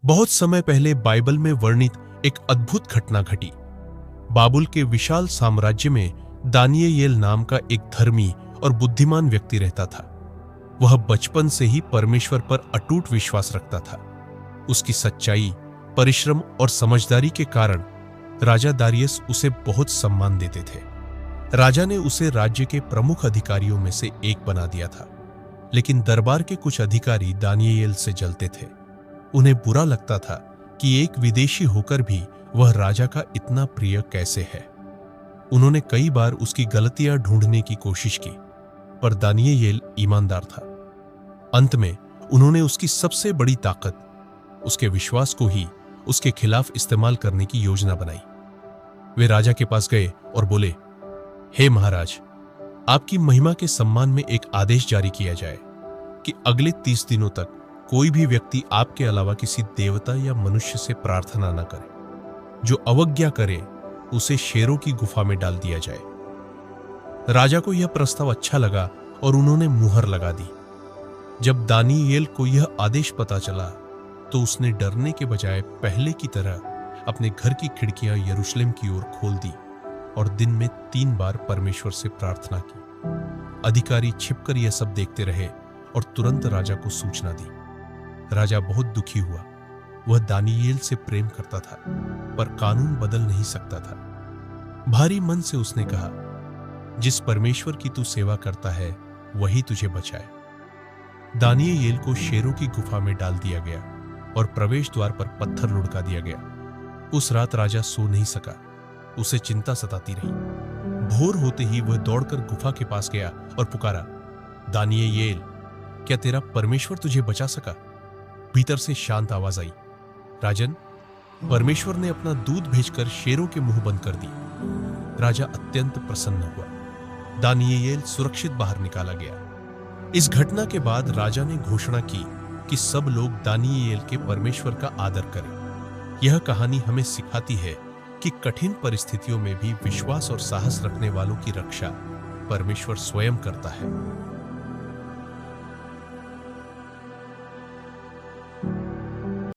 बहुत समय पहले बाइबल में वर्णित एक अद्भुत घटना घटी। बाबुल के विशाल साम्राज्य में दानियेल नाम का एक धर्मी और बुद्धिमान व्यक्ति रहता था। वह बचपन से ही परमेश्वर पर अटूट विश्वास रखता था। उसकी सच्चाई, परिश्रम और समझदारी के कारण राजा दारियस उसे बहुत सम्मान देते थे। राजा ने उसे राज्य के प्रमुख अधिकारियों में से एक बना दिया था, लेकिन दरबार के कुछ अधिकारी दानियेल से जलते थे। उन्हें बुरा लगता था कि एक विदेशी होकर भी वह राजा का इतना प्रिय कैसे है। उन्होंने कई बार उसकी गलतियां ढूंढने की कोशिश की, पर दानियेल ईमानदार था। अंत में उन्होंने उसकी सबसे बड़ी ताकत, उसके विश्वास को ही उसके खिलाफ इस्तेमाल करने की योजना बनाई। वे राजा के पास गए और बोले, हे महाराज, आपकी महिमा के सम्मान में एक आदेश जारी किया जाए कि अगले 30 दिनों तक कोई भी व्यक्ति आपके अलावा किसी देवता या मनुष्य से प्रार्थना न करे। जो अवज्ञा करे उसे शेरों की गुफा में डाल दिया जाए। राजा को यह प्रस्ताव अच्छा लगा और उन्होंने मुहर लगा दी। जब दानियेल को यह आदेश पता चला तो उसने डरने के बजाय पहले की तरह अपने घर की खिड़कियां यरूशलेम की ओर खोल दी और दिन में 3 बार परमेश्वर से प्रार्थना की। अधिकारी छिपकर यह सब देखते रहे और तुरंत राजा को सूचना दी। राजा बहुत दुखी हुआ। वह दानियेल से प्रेम करता था, पर कानून बदल नहीं सकता था। भारी मन से उसने कहा, जिस परमेश्वर की तू सेवा करता है वही तुझे बचाए। दानियेल को शेरों की गुफा में डाल दिया गया और प्रवेश द्वार पर पत्थर लुढ़का दिया गया। उस रात राजा सो नहीं सका। उसे चिंता सताती रही। भोर होते ही वह दौड़कर गुफा के पास गया और पुकारा, दानियेल, क्या तेरा परमेश्वर तुझे बचा सका? भीतर से शांत आवाज आई, राजन, परमेश्वर ने अपना दूत भेजकर शेरों के मुंह बंद कर दी। राजा अत्यंत प्रसन्न हुआ। दानियेल सुरक्षित बाहर निकाला गया। इस घटना के बाद राजा ने घोषणा की कि सब लोग दानियेल के परमेश्वर का आदर करें। यह कहानी हमें सिखाती है कि कठिन परिस्थितियों में भी विश्वास और साहस रखने वालों की रक्षा परमेश्वर स्वयं करता है।